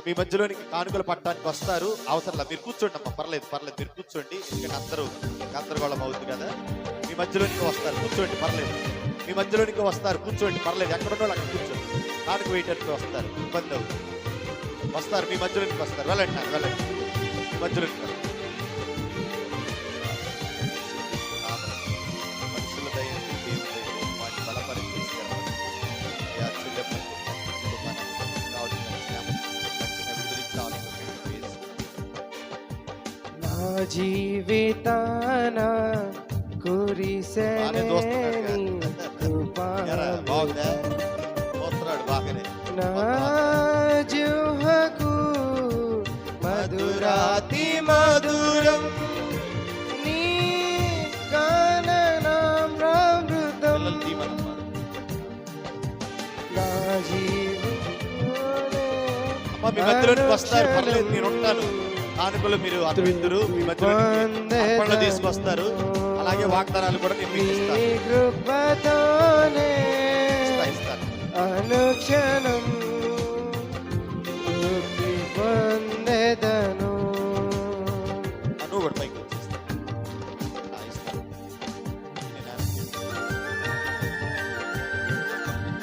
మీ మధ్యలోనికి కానుకలు పట్టడానికి వస్తారు. అవసరంలా మీరు కూర్చోండి అమ్మా, పర్లేదు పర్లేదు, మీరు కూర్చోండి. ఎందుకంటే అందరూ గందరగోళం అవుతుంది కదా. మీ మధ్యలోనికి వస్తారు, కూర్చోండి పర్లేదు. మీ మధ్యలోనికి వస్తారు, కూర్చోండి పర్లేదు. ఎక్కడున్నో అక్కడ కూర్చోండి. కానుక వేయడానికి వస్తారు, ఇబ్బంది అవుతుంది. వస్తారు, మీ మధ్యలోనికి వస్తారు. వెళ్ళండి నాకు, వెళ్ళండి. మీ మధ్యలోనికి వస్తారు. మనుషుల దయ దేవుని దయ వాటిని బలపరిచి తీసుకెళ్ళమని నా జీవితాన కురిసెనే నా జిహ్వకు మధురాతి మధురం నీ గాననామృతం నా అమ్మ మీ మధ్యలోనికి వస్తారు, పర్లేదు నేను ఉంటాను. కానుకలు మీరు అతవిందురు మీ మధ్యలో తీసుకొస్తారు. అలాగే వాగ్దానాలు కూడా నేను మీకు ఇస్తాను. అనుక్షణం పొందెదను. నువ్వు కూడా పైకి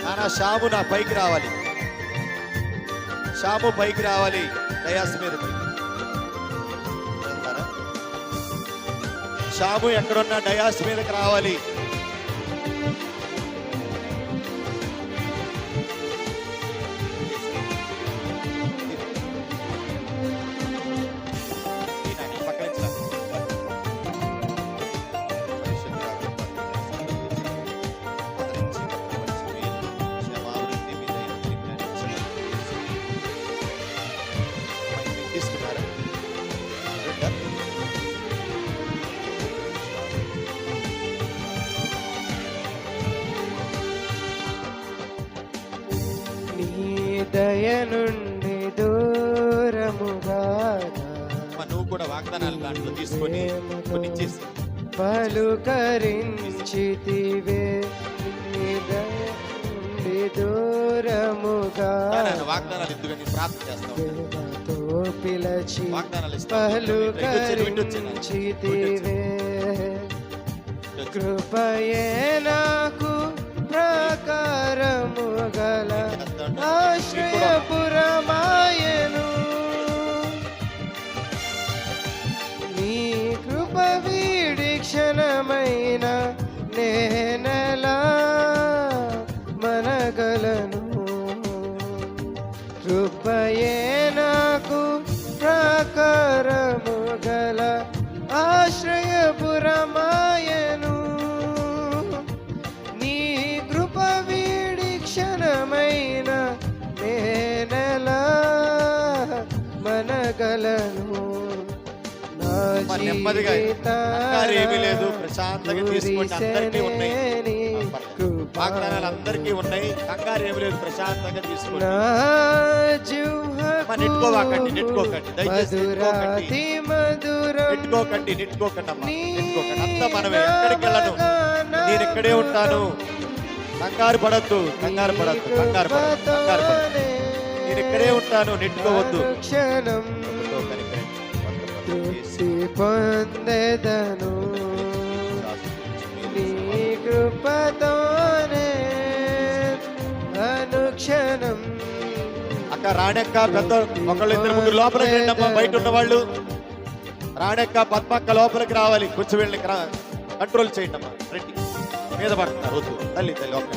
నానా షాము నా పైకి రావాలి. షాము పైకి రావాలి. డయాస్ మీద షాము ఎక్కడున్నా డయాస్ మీదకి రావాలి. దయ నుండి దూరముగా నువ్వు కూడా వాగ్దానాలు దాంట్లో తీసుకొని పలుకరించితివే. దయ నుండి దూరముగా వాగ్దానాలు ఎందుకని ప్రార్థన చేస్తావు పిలచి పలుకరించితివే. కృపయే నాకు ప్రకారము గల ఆశ్రయపురమాయను. నీ కృప వీడి క్షణమైన నేనెలా మనగలను. కృపయే నాకు ప్రకారము గల ఆశ్రయపురమాయను. నీ కృప వీడి క్షణమైన నేనెలా మనగలను. నెమ్మదిగా ఏమీ లేదు, ప్రశాంతంగా తీసుకోండి. అందరికీ ఉన్నాయి వాగ్దానాలు, అందరికీ ఉన్నాయి. కంగారు ఏమి లేదు, ప్రశాంతంగా తీసుకోండి. నెట్టుకోకండి, నెట్టుకోకండి, దయచేసి నెట్టుకోకండి, నెట్టుకోకండి అమ్మా, నెట్టుకోకండి. అంతా మనమే. ఎక్కడికి వెళ్ళను, నేను ఇక్కడే ఉంటాను. కంగారు పడద్దు, కంగారు పడద్దు, కంగారు పడద్దు, కంగారు పడద్దు. నేను ఇక్కడే ఉంటాను, నెట్టుకోవద్దు. పొందెదను నీ కృపతోనే అనుక్షణం. అక్క రాణెక్క పెద్ద ఒకళ్ళు ఇద్దరు ముగ్గురు లోపలికి రండమ్మా. బయట ఉన్న వాళ్ళు రాణెక్క పద్మక్క లోపలికి రావాలి. కొంచెం వెళ్ళి కంట్రోల్ చేయండి అమ్మా. రండి, మీద పడుతున్నారు. వద్దు తల్లి తల్లి ఒక్క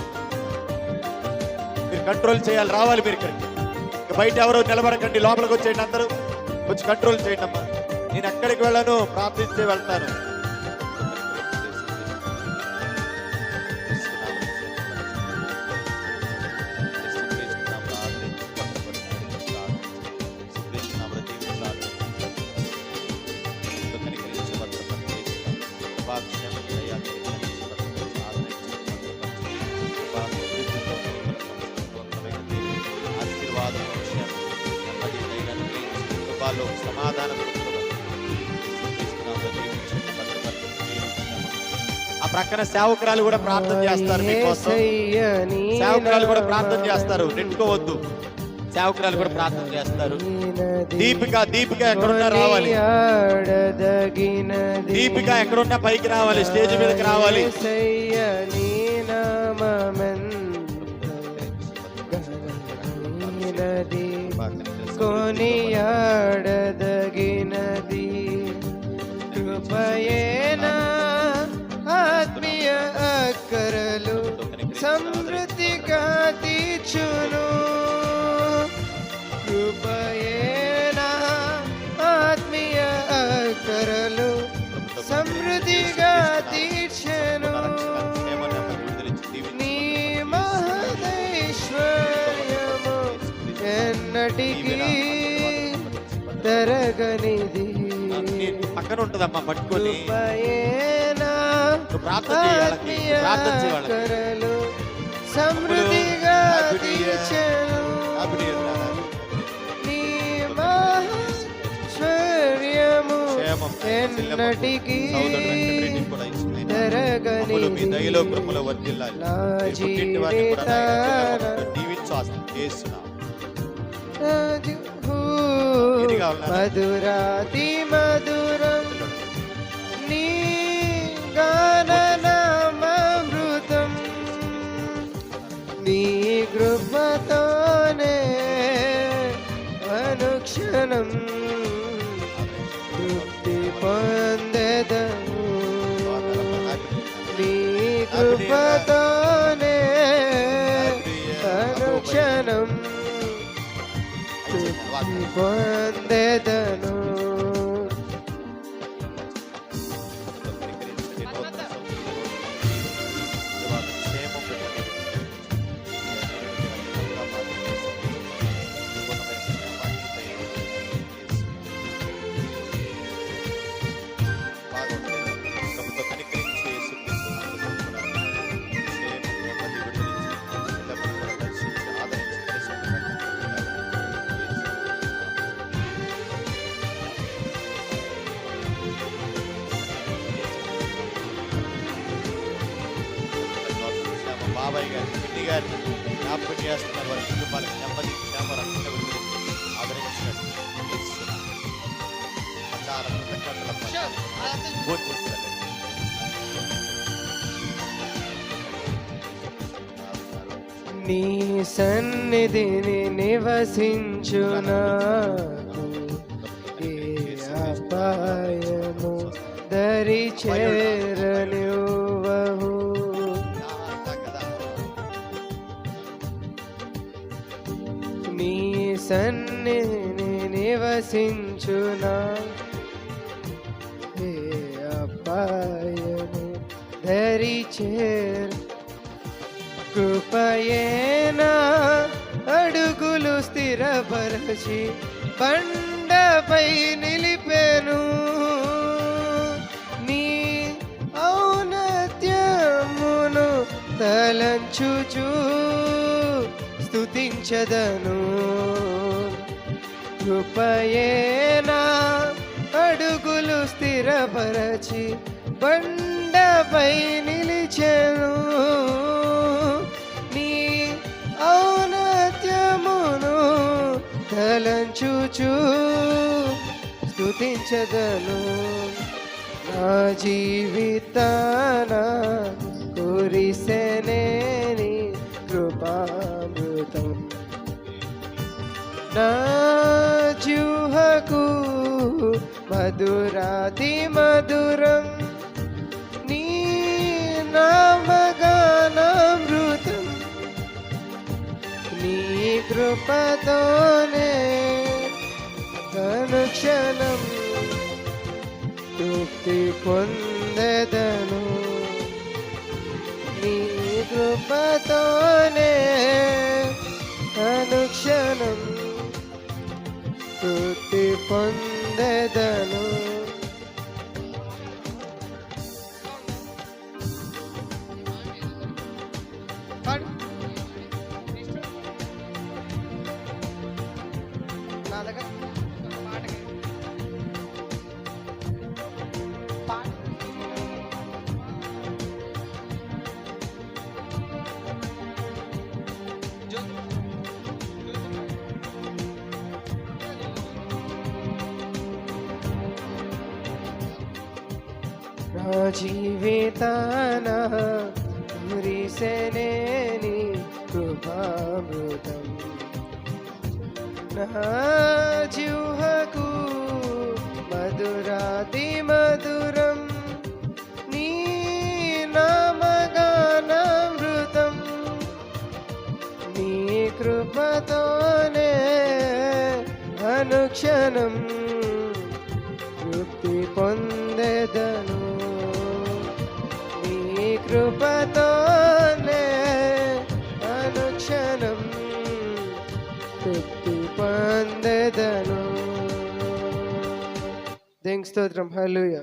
మీరు కంట్రోల్ చేయాలి. రావాలి మీరు ఇక్కడికి. బయట ఎవరో నిలబడకండి, లోపలికి వచ్చేయండి. అందరూ కొంచెం కంట్రోల్ చేయండి అమ్మా. నేను ఎక్కడికి వెళ్ళను, ప్రార్థించే వెళ్తాను. సమాధానం ఆ ప్రక్కన సేవకురాలు కూడా ప్రార్థన చేస్తారు మీకోసం. సేవకురాలు కూడా ప్రార్థన చేస్తారు. నెట్టుకోవద్దు, సేవకురాలు కూడా ప్రార్థన చేస్తారు. దీపిక ఎక్కడున్నా రావాలి. దీపిక ఎక్కడున్నా పైకి రావాలి, స్టేజ్ మీదకి రావాలి. కొనియాడదగినది కృపయేనా ఆత్మీయ అక్కరలు సమృద్ధిగా తీర్చును. కృపయేనా ఆత్మీయ అక్కరలు సమృద్ధిగా తీర్చెను. నీ మహదైశ్వర్యము ఎన్నటికీ తరగనిది. పక్కన ఉంటదమ్మా పట్టుకొని కృపయేనా ప్రార్థన చేయాలి. ప్రార్థన చేయాలి. అక్కరలు సమృద్ధిగా తీర్చెను. నీ మహైశ్వర్యము ఎన్నటికీ తరగనిది. మీ దయలో కృపలో వర్ధిల్లాలి. పుట్టింటి వారిని కూడా దీవించు చేస్తున్నాం. మధురాతి మధురం నీ గాననామృతం. నీ కృపతోనే అనుక్షణం తృప్తి పొందెదము. నీ కృపతోనే అనుక్షణం తృప్తి పొందెదను. బాబాయ్ గారు, పిన్ని గారిని జ్ఞాపకం చేస్తున్నారు. వారి కుటుంబాలకు నెమ్మది క్షేమ రక్షణ ఆదరించినట్టు నీ సన్నిధిని నివసించునా ఏ అపాయము దరి చేరనివ్వవు. నీ సన్నిధిని నివసించునా ఏ అపాయము దరి చేర. కృపయేనా అడుగులు స్థిరపరచి బండపై నిలిపెను. నీ ఔన్నత్యమును తలంచుచు స్తుతించదను. కృపయేనా అడుగులు స్థిరపరచి బండపై నిలిచెను. నీ ఔన్నత్యమును తలంచుచు స్తుతించదను. నా జీవితాన కురిసెనే నీ కృపామృతం. నా జీవకు మధురాతి మధురం నీ నామగానామృతం. నీ కృపతోనే అనుక్షణం తృప్తి పొందెదను. నీ కృపతోనే అనుక్షణం తృప్తి పొందెదను. నా జీవితాన మురిసెనేని కృపామృతం నా జిహ్వకు మధురాతి మధురం నీ నామగానామృతం నీ కృపతోనే అనుక్షణం తృప్తి పొందెదను నీ కృపతోనే అనుక్షణం తృప్తి పొందెదను. దేవునికి స్తోత్రం. హల్లెలూయా.